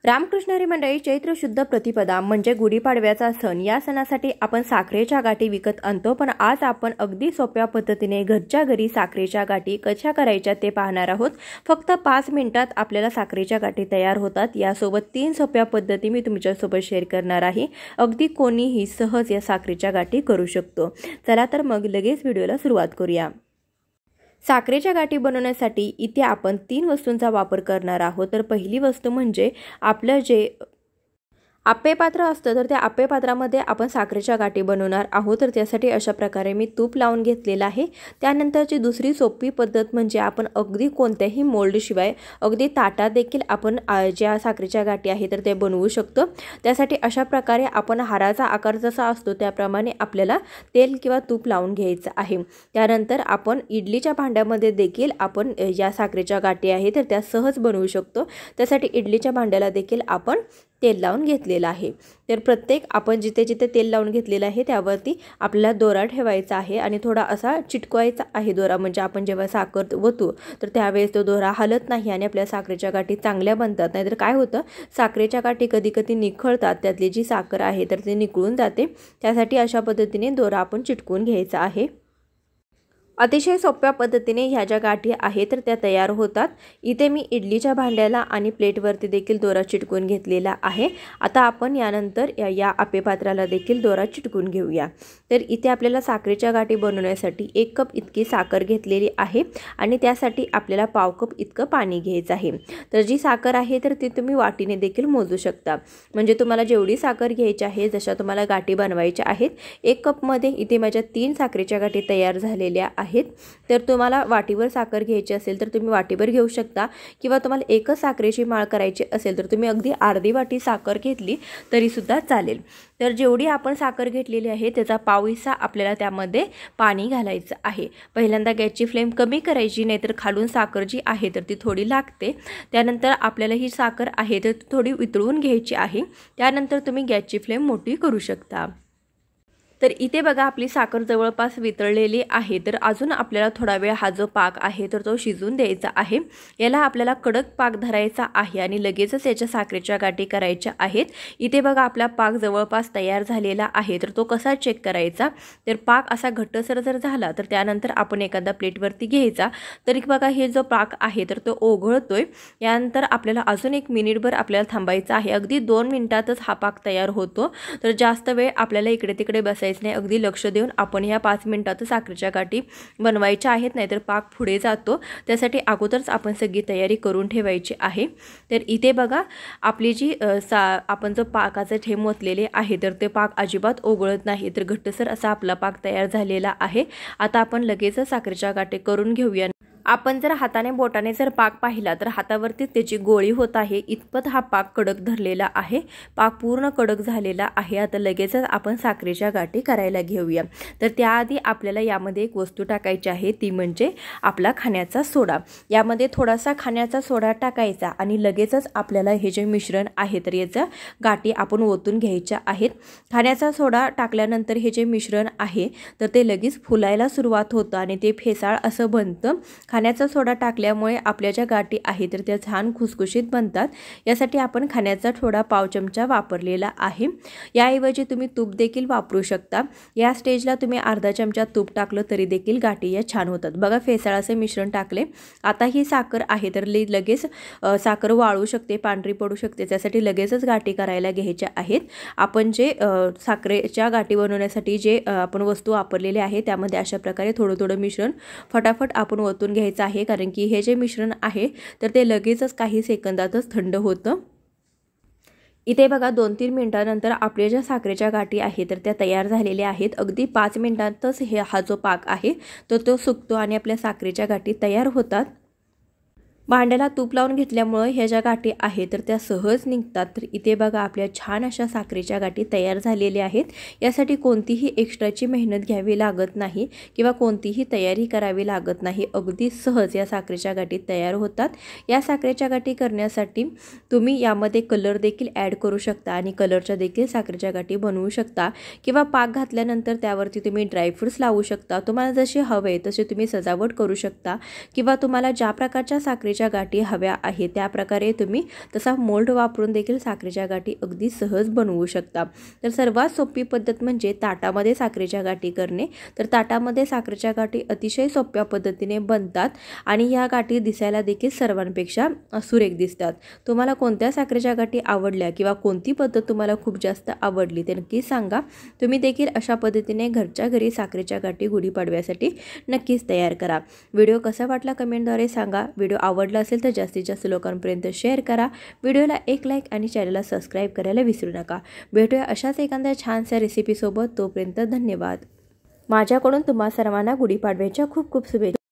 रामकृष्ण हरी मंडळी, चैत्र शुद्ध प्रतिपदा म्हणजे गुढीपाडव्याचा सण। या सणासाठी आपण साखरेच्या गाठी विकत आणतो, पण आज आपण अगदी सोप्या पद्धतीने घरच्या घरी साखरेच्या गाठी कशा करायच्या ते पाहणार आहोत। फक्त 5 मिनिटात आपल्याला साखरेच्या गाठी तयार होतात। यासोबत 3 सोप्या पद्धती मी तुमच्यासोबत शेअर करणार आहे। अगदी कोणीही सहज या साखरेच्या गाठी करू शकतो। चला तर मग लगेच व्हिडिओला सुरुवात करूया। साखरेच्या गाठी बनवण्यासाठी इथे आपण 3 वस्तूंचा वापर करणार आहोत। तर पहिली वस्तू म्हणजे आपलं जे आप्पे पात्र असतं, तर त्या आप्पे पात्रामध्ये आपण साखरेच्या गाठी बनवणार आहोत। तर त्यासाठी अशा प्रकारे मी तूप लावून घेतलेलं आहे। त्यानंतरची दुसरी सोपी पद्धत म्हणजे आपण अगदी कोणत्याही मोल्ड शिवाय अगदी ताटात देखील आपण ज्या साखरेच्या गाठी आहे तर ते बनवू शकतो। त्यासाठी अशा प्रकारे आपण हाराचा आकार जसा असतो त्याप्रमाणे आपल्याला तेल किंवा तूप लावून घ्यायचं आहे। त्यानंतर आपण इडलीच्या भांड्यामध्ये देखील आपण या साखरेच्या गाठी आहे तर त्या सहज बनवू शकतो। त्यासाठी इडलीच्या भांड्याला देखील आपण तेल लावून घेतलेला आहे। तर प्रत्येक आपण जिथे जिथे तेल लावून घेतलेला आहे त्यावरती आपल्याला दोरा ठेवायचा आहे आणि थोडा असा चिटकवायचा आहे दोरा, म्हणजे आपण जेव्हा साखर वतो तर त्यावेळेस तो दोरा हलत नाही आणि आपल्या साखरेच्या गाठी चांगल्या बनतात। नाहीतर काय होतं, साखरेच्या गाठी कधी कधी निखळतात, त्यातली जी साखर आहे तर ती निखळून जाते। त्यासाठी अशा पद्धतीने दोरा आपण चिटकवून घ्यायचा आहे। अतिशय सोप्या पद्धतीने ह्या ज्या गाठी आहेत तर त्या तयार होतात। इथे मी इडलीच्या भांड्याला आणि प्लेटवरती देखील दोरा चिटकवून घेतलेला आहे। आता आपण यानंतर या आप्पे पात्राला देखील दोरा चिटकवून घेऊया। तर इथे आपल्याला साखरेच्या गाठी बनवण्यासाठी 1 कप इतकी साखर घेतलेली आहे आणि त्यासाठी आपल्याला पाव कप इतकं पाणी घ्यायचं आहे। तर जी साखर आहे तर ती तुम्ही वाटीने देखील मोजू शकता, म्हणजे तुम्हाला जेवढी साखर घ्यायची आहे, जशा तुम्हाला गाठी बनवायच्या आहेत। 1 कपमध्ये इथे माझ्या 3 साखरेच्या गाठी तयार झालेल्या आहेत। तर तुम्हाला वाटीवर साखर घ्यायची असेल तर तुम्ही वाटीवर घेऊ शकता, किंवा तुम्हाला एकच साखरेची माळ करायची असेल तर तुम्ही अगदी अर्धी वाटी साखर घेतली तरी सुद्धा चालेल। तर जेवढी आपण साखर घेतलेली आहे त्याचा पाव हिस्सा आपल्याला त्यामध्ये पाणी घालायचं आहे। पहिल्यांदा गॅसची फ्लेम कमी करायची, नाहीतर खालून साखर जी आहे तर ती थोडी लागते। त्यानंतर आपल्याला ही साखर आहे तर थोडी वितळून घ्यायची आहे। त्यानंतर तुम्ही गॅसची फ्लेम मोठी करू शकता। तर इथे बघा आपली साखर जवळपास वितळलेली आहे। तर अजून आपल्याला थोडा वेळ हा जो पाक आहे तर तो शिजून द्यायचा आहे। याला आपल्याला कडक पाक धरायचा आहे आणि लगेचच याच्या साखरेच्या गाठी करायच्या आहेत। इथे बघा आपला पाक जवळपास तयार झालेला आहे। तर तो कसा चेक करायचा, तर पाक असा घट्टसर जर झाला तर त्यानंतर आपण एखादा प्लेटवरती घ्यायचा। तरी बघा हे जो पाक आहे तर तो ओघळतोय। यानंतर आपल्याला अजून 1 मिनिटभर आपल्याला थांबायचं आहे। अगदी 2 मिनिटातच हा पाक तयार होतो। तर जास्त वेळ आपल्याला इकडे तिकडे बसायचं नाही, अगदी लक्ष देऊन आपण या 5 मिनिटात साखरेच्या गाठी बनवायच्या आहेत, नाहीतर पाक पुढे जातो। त्यासाठी अगोदरच आपण सगळी तयारी करून ठेवायची आहे। तर इथे बघा आपली जी आपण जो पाकाचे थेंब ओतलेले आहे तर ते पाक अजिबात ओघळत नाही, तर घट्टसर असा आपला पाक तयार झालेला आहे। आता आपण लगेच साखरेच्या गाठी करून घेऊया। आपण जर हाताने बोटाने जर पाक पाहिला तर हातावरती त्याची गोळी होत आहे, इतपत हा पाक कडक धरलेला आहे। पाक पूर्ण कडक झालेला आहे। आता लगेचच आपण साखरेच्या गाठी करायला घेऊया। तर त्याआधी आपल्याला यामध्ये एक वस्तू टाकायची आहे, ती म्हणजे आपला खाण्याचा सोडा। यामध्ये थोडासा खाण्याचा सोडा टाकायचा आणि लगेचच आपल्याला हे जे मिश्रण आहे तर याच्या गाठी आपण ओतून घ्यायच्या आहेत। खाण्याचा सोडा टाकल्यानंतर हे जे मिश्रण आहे तर ते लगेच फुलायला सुरुवात होतं आणि ते फेसाळ असं बनतं। खाण्याचा सोडा टाकल्यामुळे आपल्या ज्या गाठी आहेत तर त्या छान खुसखुशीत बनतात। यासाठी आपण खाण्याचा थोडा पाव चमचा वापरलेला आहे। याऐवजी तुम्ही तूप देखील वापरू शकता। या स्टेजला तुम्ही अर्धा चमचा तूप टाकलं तरी देखील गाठी या छान होतात। बघा फेसाळाचे मिश्रण टाकले। आता ही साखर आहे तर लगेच साखर वाळू शकते, पांढरी पडू शकते, त्यासाठी लगेचच गाठी करायला घ्यायच्या आहेत। आपण जे साखरेच्या गाठी बनवण्यासाठी जे आपण वस्तू वापरलेले आहे त्यामध्ये अशा प्रकारे थोडं थोडं मिश्रण फटाफट आपण ओतून घ्यायचं आहे, कारण की हे जे मिश्रण आहे तर ते लगेचच काही सेकंदातच थंड होतं। इथे बघा 2-3 मिनिटांनंतर आपल्या ज्या साखरेच्या गाठी आहेत तर त्या तयार झालेल्या आहेत। अगदी 5 मिनिटांतच हा जो पाक आहे तर तो सुकतो आणि आपल्या साखरेच्या गाठी तयार होतात। भांड्याला तूप लावून घेतल्यामुळे ह्या ज्या गाठी आहेत तर त्या सहज निघतात। तर इथे बघा आपल्या छान अशा साखरेच्या गाठी तयार झालेल्या आहेत। यासाठी कोणतीही एक्स्ट्राची मेहनत घ्यावी लागत नाही किंवा कोणतीही तयारी करावी लागत नाही, अगदी सहज या साखरेच्या गाठी तयार होतात। या साखरेच्या गाठी करण्यासाठी तुम्ही यामध्ये कलर देखील ॲड करू शकता आणि कलरच्या देखील साखरेच्या गाठी बनवू शकता, किंवा पाक घातल्यानंतर त्यावरती तुम्ही ड्रायफ्रूट्स लावू शकता। तुम्हाला जसे हवे तसे तुम्ही सजावट करू शकता, किंवा तुम्हाला ज्या प्रकारच्या साखरेच्या साखरेच्या गाठी हव्या आहे त्या प्रकारे तुम्ही तसा मोल्ड वापरून देखील साखरेच्या गाठी अगदी सहज बनवू शकता। तर सर्वात सोपी पद्धत म्हणजे ताटामध्ये साखरेच्या गाठी करणे। तर ताटामध्ये साखरेच्या गाठी अतिशय सोप्या पद्धतीने बनतात आणि या गाठी दिसायला देखील सर्वांपेक्षा सुरेख दिसतात। तुम्हाला कोणत्या साखरेच्या गाठी आवडल्या किंवा कोणती पद्धत तुम्हाला खूप जास्त आवडली ते नक्की सांगा। तुम्ही देखील अशा पद्धतीने घरच्या घरी साखरेच्या गाठी गुढीपाडव्यासाठी नक्कीच तयार करा। व्हिडिओ कसा वाटला कमेंटद्वारे सांगा। व्हिडिओ आवडला असेल तर जास्तीत जास्त लोकांपर्यंत शेअर करा। व्हिडिओला एक लाईक आणि चॅनलला सबस्क्राईब करायला विसरू नका। भेटूया अशाच एखाद्या छानशा रेसिपीसोबत। तोपर्यंत धन्यवाद। माझ्याकडून तुम्हा सर्वांना गुढीपाडव्याच्या खूप खूप शुभेच्छा।